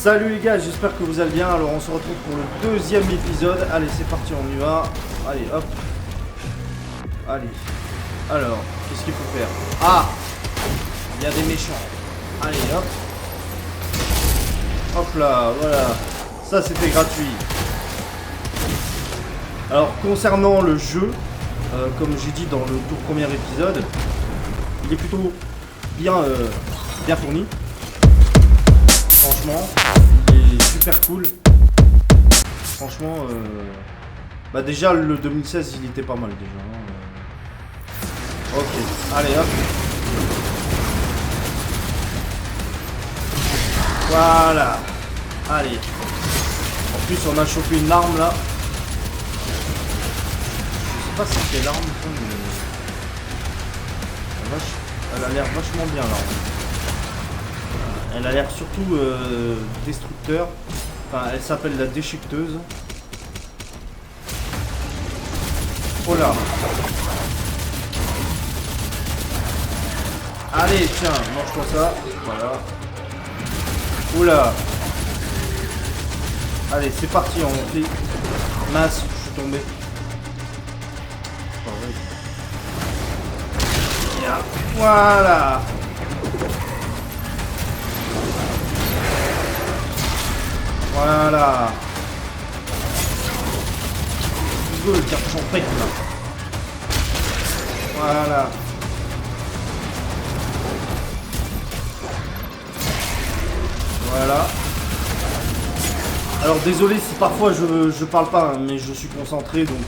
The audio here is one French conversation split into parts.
Salut les gars, j'espère que vous allez bien. Alors on se retrouve pour le deuxième épisode. Allez, c'est parti, on y va. Allez, hop. Allez. Alors, qu'est-ce qu'il faut faire? Ah, il y a des méchants. Allez, hop. Hop là, voilà. Ça, c'était gratuit. Alors, concernant le jeu, comme j'ai dit dans le tout premier épisode, il est plutôt bien fourni. Franchement, il est super cool. Franchement, bah déjà le 2016 il était pas mal déjà. Ok, allez hop. Voilà. Allez. En plus on a chopé une arme là. Je sais pas si c'est l'arme, mais elle a l'air vachement bien l'arme. Elle a l'air surtout destructeur. Enfin, elle s'appelle la déchiqueteuse. Oh là. Allez, tiens, mange-toi ça. Voilà. Oula. Allez, c'est parti, on fait. Mince, je suis tombé. Voilà. Voilà. Je veux le dire champêtre là. Voilà. Voilà. Alors désolé si parfois je parle pas, hein, mais je suis concentré donc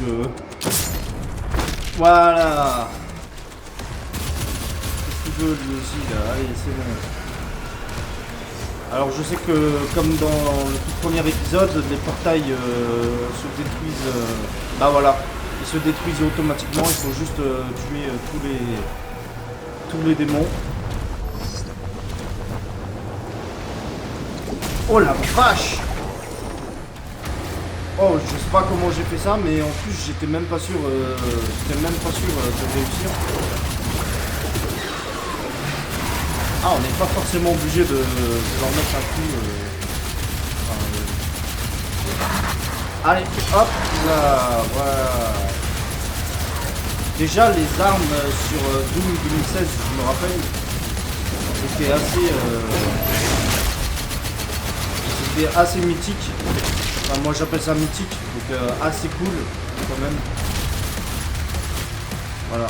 voilà. Qu'est-ce qu'il veut lui aussi là? Allez, c'est bon. Alors je sais que comme dans le tout premier épisode, les portails se détruisent. Bah voilà, ils se détruisent automatiquement. Il faut juste tuer tous les démons. Oh la vache! Oh, je sais pas comment j'ai fait ça, mais en plus j'étais même pas sûr de réussir. Ah, on n'est pas forcément obligé de leur mettre un coup. Allez, hop là, voilà. Déjà, les armes sur Doom 2016, je me rappelle, c'était assez mythique. Enfin, moi j'appelle ça mythique, donc assez cool quand même. Voilà. En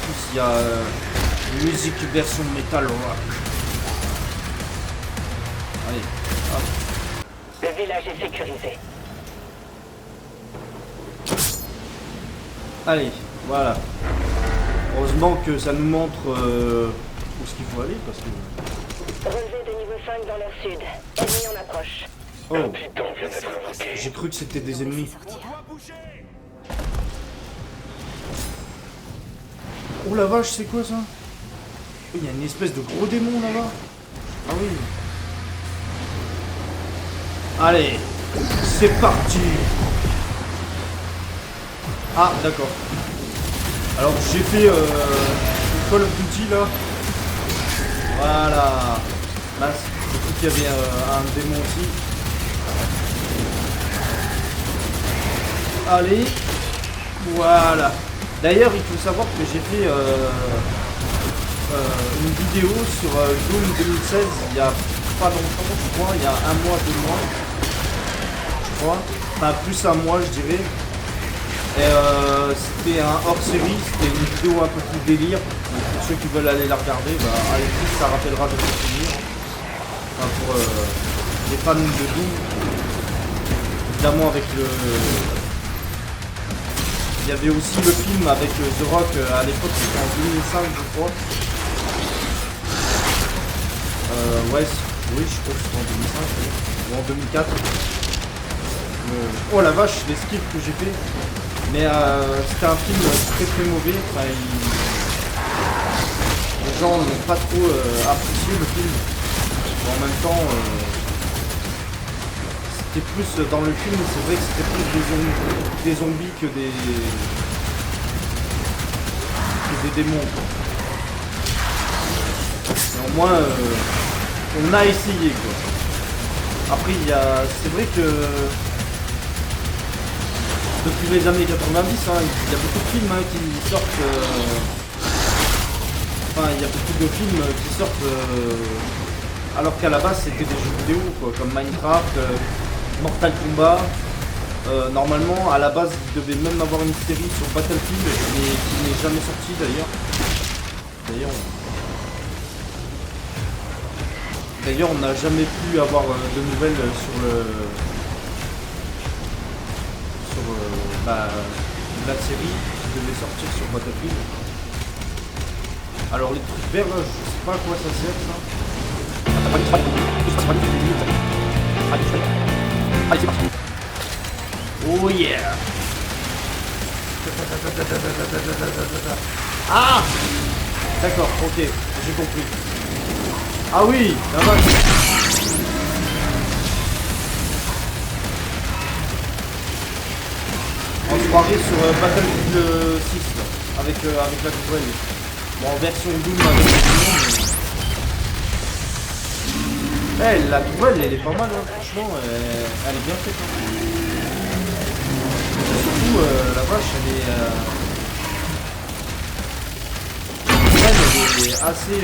plus, il y a musique version métal rock. Allez, hop. Le village est sécurisé. Allez, voilà. Heureusement que ça nous montre où ce qu'il faut aller parce que. Relevé de niveau 5 dans l'air sud. Ennemi en approche. Oh, j'ai cru que c'était des ennemis. Oh la vache, c'est quoi ça? Il y a une espèce de gros démon là-bas. Ah oui. Allez, c'est parti. Ah, d'accord. Alors j'ai fait Call of Duty là. Voilà. Là, j'ai cru qu'il y avait un démon aussi. Allez. Voilà. D'ailleurs, il faut savoir que j'ai fait une vidéo sur Doom 2016 il y a pas longtemps, je crois, il y a un mois, 2 mois, je crois, enfin plus un mois je dirais. Et c'était un hors-série, c'était une vidéo un peu plus délire. Donc pour ceux qui veulent aller la regarder, bah, allez plus, ça rappellera de mes souvenirs. Enfin, pour les fans de Doom, évidemment avec le. Il y avait aussi le film avec The Rock à l'époque, c'était en 2005 je crois. Ouais, oui je crois que c'était en 2005 ou en 2004. Oh la vache, les skips que j'ai fait. Mais c'était un film très mauvais. Enfin, les gens n'ont pas trop apprécié le film. Bon, en même temps, c'était plus dans le film, c'est vrai que c'était plus des zombies que des démons. Mais au moins, on a essayé quoi. Après, c'est vrai que depuis les années 90, hein, il y a beaucoup de films hein, qui sortent. Enfin, il y a beaucoup de films qui sortent alors qu'à la base c'était des jeux vidéo, quoi, comme Minecraft, Mortal Kombat. Normalement, à la base, il devait même avoir une série sur Battlefield, mais qui n'est jamais sortie d'ailleurs. D'ailleurs, on n'a jamais pu avoir de nouvelles sur la série qui devait sortir sur Battlefield. Alors les trucs verts, je sais pas à quoi ça sert ça. Allez, c'est parti. Oh yeah. Ah. D'accord, ok, j'ai compris. Ah oui, la vache. On se croirait sur Battlefield 6 là, avec la tourelle. Bon, en version Doom avec le mais la tourelle elle est pas mal, hein. Franchement, elle est bien faite. Hein. Surtout, la vache, elle est assez...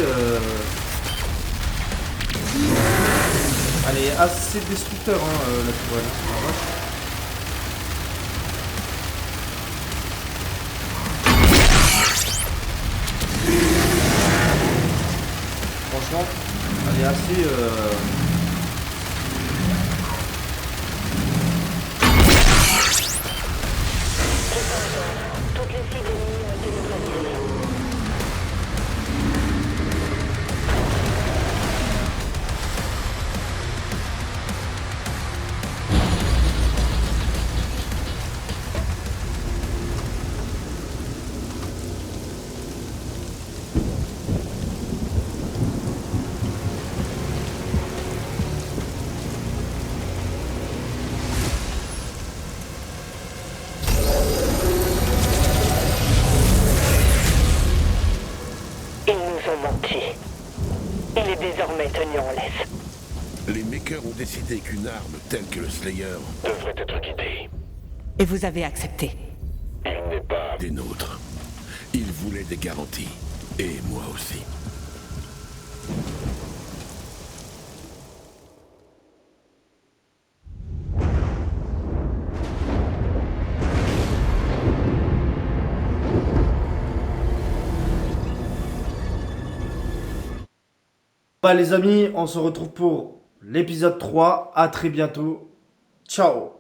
Elle est assez destructeur, hein, la tourelle. La vache. Franchement, elle est assez... Toutes les cibles ennemies ont été neutralisées. Il est désormais tenu en laisse. Les makers ont décidé qu'une arme telle que le Slayer devrait être guidée. Et vous avez accepté. Il n'est pas des nôtres. Il voulait des garanties. Et moi aussi. Bah les amis, on se retrouve pour l'épisode 3. À très bientôt. Ciao.